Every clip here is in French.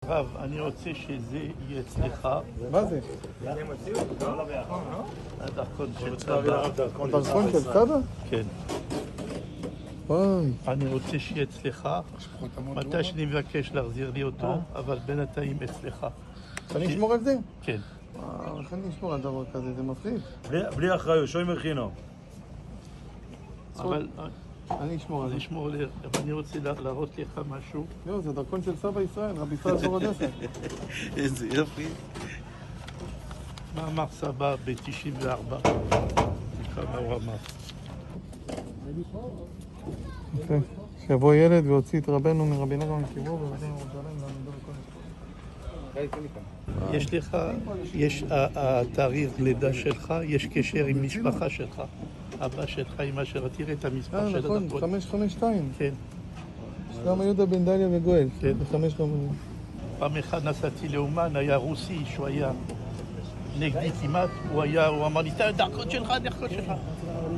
רב, אני רוצה שזה יהיה אצלך. מה זה? הדרכון של סבא. הדרכון של סבא? כן. וואי. אני רוצה שיהיה אצלך. מתי שאני מבקש להחזיר לי אותו, אבל בינתיים אצלך. אני אשמור על זה? כן. איך אני אשמור על דבר כזה? זה מפחיד. בלי אחריות, שוי מכינו. אבל אני אשמור על זה. אני רוצה להראות לך משהו. לא, זה דרכון של סבא ישראל, רבי ישראל בורודסה. איזה יופי. מה אמר סבא ב-94? כמה הוא אמר. יפה. שיבוא ילד והוציא את רבנו מרבי נחמן מקיבוץ ורבנו ירושלים לעמדו בכל יש לך, יש התאריך לידה שלך, יש קשר עם משפחה שלך. אבא שלך, אמא שלך, תראה את המספר של הדרכון. נכון, 552. כן. למה יהודה בן דליה וגואל. כן. 552. פעם אחד נסעתי לאומן, היה רוסי שהוא היה נגדי כמעט, הוא אמר לי, דרכון שלך, דרכון שלך.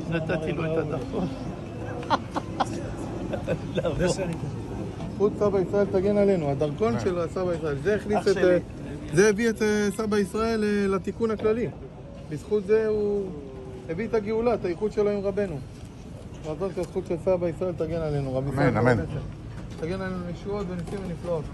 נתתי לו את הדרכון. זכות סבא ישראל תגן עלינו, הדרכון של סבא ישראל, זה הביא את סבא ישראל לתיקון הכללי. בזכות זה הוא הביא את הגאולה, את האיחוד שלו עם רבנו. רצון שהזכות של סבא ישראל תגן עלינו, רבי ישראל בורודסה. תגן עלינו ישועות וניסים ונפלאות.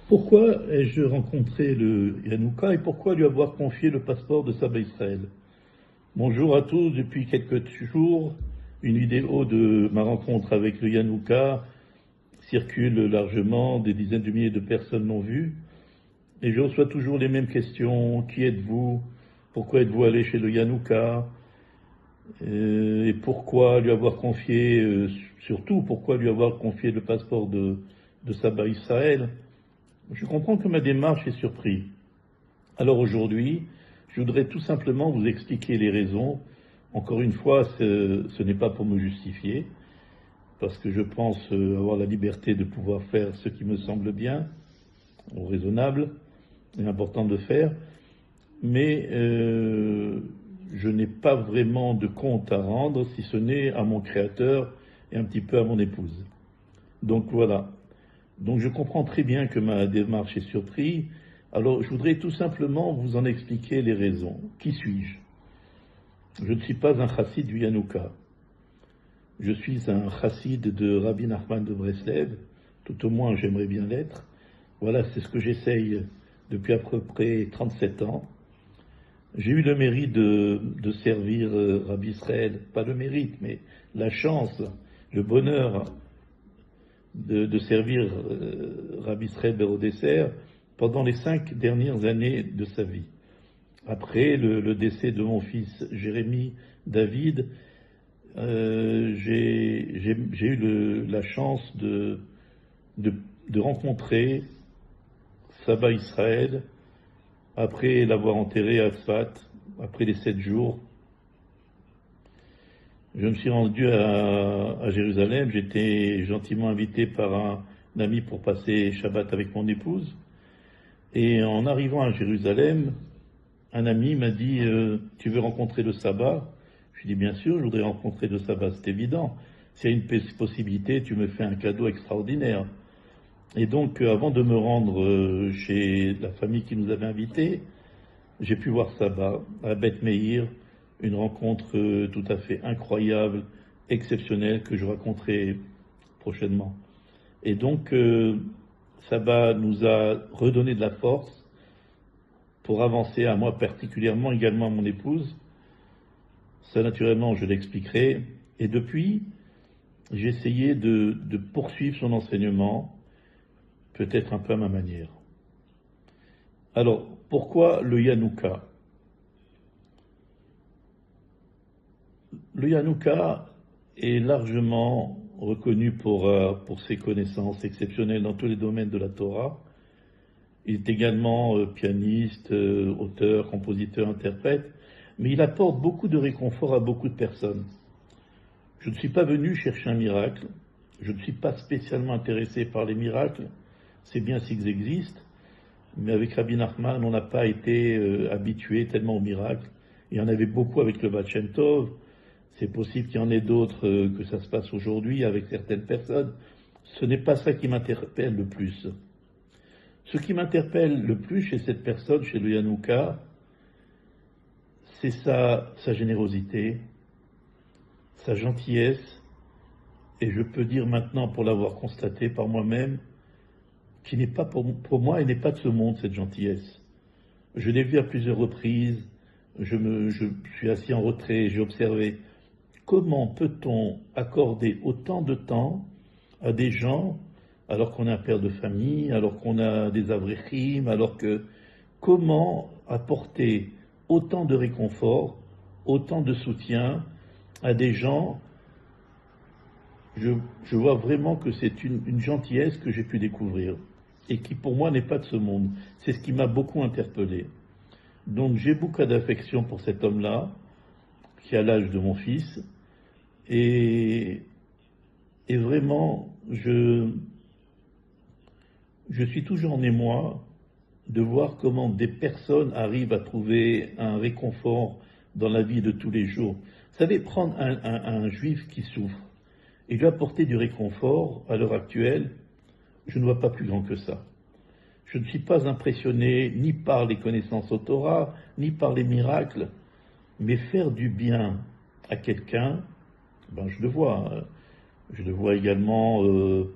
Pourquoi ai-je rencontré le Yanouka et pourquoi lui avoir confié le passeport de Saba Israël? Bonjour à tous, depuis quelques jours, une vidéo de ma rencontre avec le Yanouka circule largement, des dizaines de milliers de personnes l'ont vue, et je reçois toujours les mêmes questions. Qui êtes-vous? Pourquoi êtes-vous allé chez le Yanouka? Et pourquoi lui avoir confié, surtout pourquoi lui avoir confié le passeport de Saba Israël? Je comprends que ma démarche est surprise. Alors aujourd'hui, je voudrais tout simplement vous expliquer les raisons. Encore une fois, ce n'est pas pour me justifier, parce que je pense avoir la liberté de pouvoir faire ce qui me semble bien, ou raisonnable, et important de faire, mais je n'ai pas vraiment de compte à rendre, si ce n'est à mon créateur et un petit peu à mon épouse. Donc voilà. Donc je comprends très bien que ma démarche est surprise. Alors je voudrais tout simplement vous en expliquer les raisons. Qui suis-je? Je ne suis pas un chassid du Yanouka. Je suis un chassid de Rabbi Nachman de Breslev. Tout au moins j'aimerais bien l'être. Voilà, c'est ce que j'essaye depuis à peu près 37 ans. J'ai eu le mérite de servir Rabbi Israël, pas le mérite, mais la chance, le bonheur de servir Rabbi Israël Borodeser pendant les 5 dernières années de sa vie. Après le décès de mon fils Jérémie David, j'ai eu la chance de rencontrer Saba Israël après l'avoir enterré à Tzfat, après les 7 jours. Je me suis rendu à Jérusalem, j'étais gentiment invité par un ami pour passer Shabbat avec mon épouse. Et en arrivant à Jérusalem, un ami m'a dit « Tu veux rencontrer le sabbat ?» Je lui ai dit « Bien sûr, je voudrais rencontrer le sabbat, c'est évident. S'il y a une possibilité, tu me fais un cadeau extraordinaire. » Et donc, avant de me rendre chez la famille qui nous avait invités, j'ai pu voir Sabah à Beth Meir, une rencontre tout à fait incroyable, exceptionnelle, que je raconterai prochainement. Et donc, Sabah nous a redonné de la force pour avancer, à moi particulièrement, également à mon épouse. Ça, naturellement, je l'expliquerai. Et depuis, j'ai essayé de poursuivre son enseignement, peut-être un peu à ma manière. Alors, pourquoi le Yanouka? Le Yanouka est largement reconnu pour ses connaissances exceptionnelles dans tous les domaines de la Torah. Il est également pianiste, auteur, compositeur, interprète, mais il apporte beaucoup de réconfort à beaucoup de personnes. Je ne suis pas venu chercher un miracle, je ne suis pas spécialement intéressé par les miracles, c'est bien s'ils existent, mais avec Rabbi Nachman, on n'a pas été habitué tellement aux miracles. Il y en avait beaucoup avec le Baal Shem Tov, C'est possible qu'il y en ait d'autres, que ça se passe aujourd'hui avec certaines personnes. Ce n'est pas ça qui m'interpelle le plus. Ce qui m'interpelle le plus chez cette personne, chez le Yanouka, c'est sa générosité, sa gentillesse, et je peux dire maintenant, pour l'avoir constaté par moi-même, qui n'est pas pour moi, elle n'est pas de ce monde, cette gentillesse. Je l'ai vu à plusieurs reprises, je suis assis en retrait, j'ai observé. Comment peut-on accorder autant de temps à des gens, alors qu'on est un père de famille, alors qu'on a des avréchim, comment apporter autant de réconfort, autant de soutien à des gens? Je vois vraiment que c'est une gentillesse que j'ai pu découvrir et qui pour moi n'est pas de ce monde. C'est ce qui m'a beaucoup interpellé. Donc j'ai beaucoup d'affection pour cet homme-là, qui a l'âge de mon fils, et vraiment, je suis toujours en émoi de voir comment des personnes arrivent à trouver un réconfort dans la vie de tous les jours. Vous savez, prendre un juif qui souffre et lui apporter du réconfort, à l'heure actuelle, je ne vois pas plus grand que ça. Je ne suis pas impressionné ni par les connaissances au Torah, ni par les miracles, mais faire du bien à quelqu'un, je le vois. Je le vois également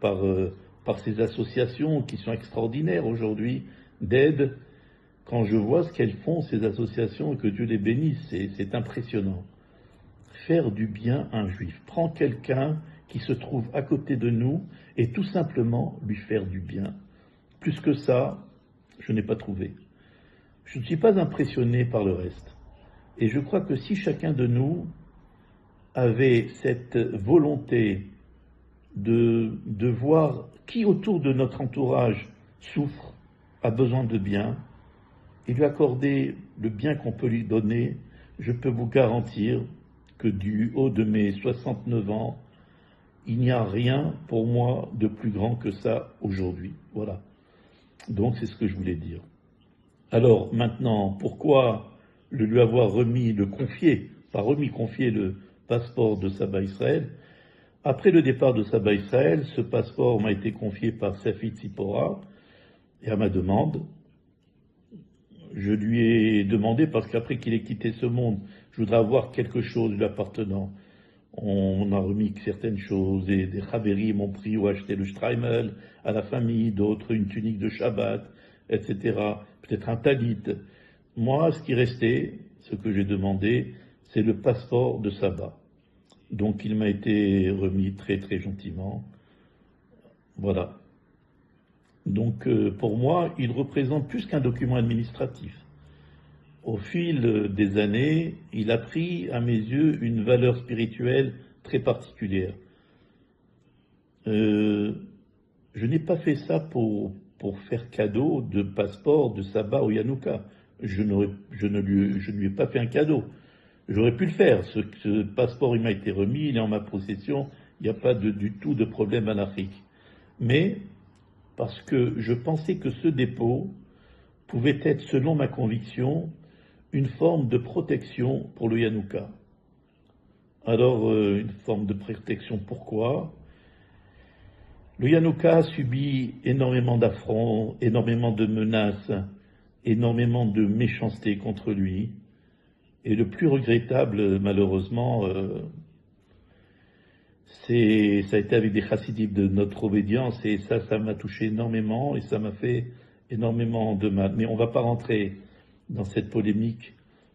par ces associations qui sont extraordinaires aujourd'hui d'aide. Quand je vois ce qu'elles font, ces associations, que Dieu les bénisse, c'est impressionnant. Faire du bien à un juif. Prends quelqu'un qui se trouve à côté de nous et tout simplement lui faire du bien. Plus que ça, je n'ai pas trouvé. Je ne suis pas impressionné par le reste. Et je crois que si chacun de nous avait cette volonté de voir qui autour de notre entourage souffre, a besoin de bien, et lui accorder le bien qu'on peut lui donner, je peux vous garantir que du haut de mes 69 ans, il n'y a rien pour moi de plus grand que ça aujourd'hui. Voilà. Donc c'est ce que je voulais dire. Alors maintenant, pourquoi lui avoir confier le passeport de Saba Israël? Après le départ de Saba Israël, ce passeport m'a été confié par Safi Tzipora, et à ma demande, je lui ai demandé, parce qu'après qu'il ait quitté ce monde, je voudrais avoir quelque chose lui appartenant. On a remis certaines choses, et des Chaverim m'ont pris ou acheté le Streimel à la famille, d'autres une tunique de Shabbat, etc. Peut-être un talit. Moi, ce qui restait, ce que j'ai demandé, c'est le passeport de Saba. Donc il m'a été remis très très gentiment. Voilà. Donc pour moi, il représente plus qu'un document administratif. Au fil des années, il a pris, à mes yeux, une valeur spirituelle très particulière. Je n'ai pas fait ça pour faire cadeau de passeport de Saba ou Yanouka. Je ne lui ai pas fait un cadeau. J'aurais pu le faire. Ce passeport, il m'a été remis, il est en ma possession, il n'y a pas du tout de problème anarchique. Mais parce que je pensais que ce dépôt pouvait être, selon ma conviction, une forme de protection pour le Yanouka. Alors, une forme de protection, pourquoi? Le Yanouka a subi énormément d'affronts, énormément de menaces, énormément de méchanceté contre lui. Et le plus regrettable, malheureusement, ça a été avec des chassidim de notre obédience, et ça m'a touché énormément, et ça m'a fait énormément de mal. Mais on ne va pas rentrer dans cette polémique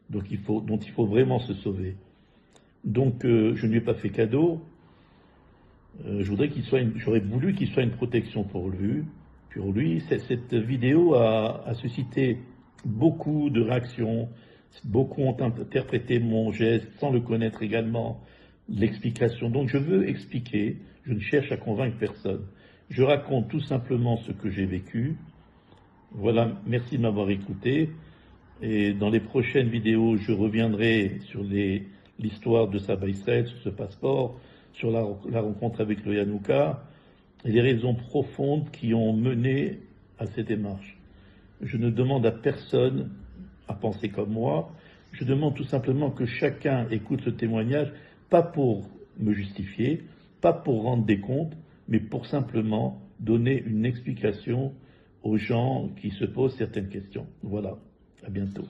dont il faut vraiment se sauver. Donc, je ne lui ai pas fait cadeau. J'aurais voulu qu'il soit une protection pour lui. Cette vidéo a suscité beaucoup de réactions. Beaucoup ont interprété mon geste sans le connaître également, l'explication. Donc je veux expliquer, je ne cherche à convaincre personne. Je raconte tout simplement ce que j'ai vécu. Voilà, merci de m'avoir écouté. Et dans les prochaines vidéos, je reviendrai sur l'histoire de Saba Israël, sur ce passeport, sur la rencontre avec le Yanouka, et les raisons profondes qui ont mené à ces démarches. Je ne demande à personne à penser comme moi. Je demande tout simplement que chacun écoute ce témoignage pas pour me justifier, pas pour rendre des comptes, mais pour simplement donner une explication aux gens qui se posent certaines questions. Voilà, à bientôt.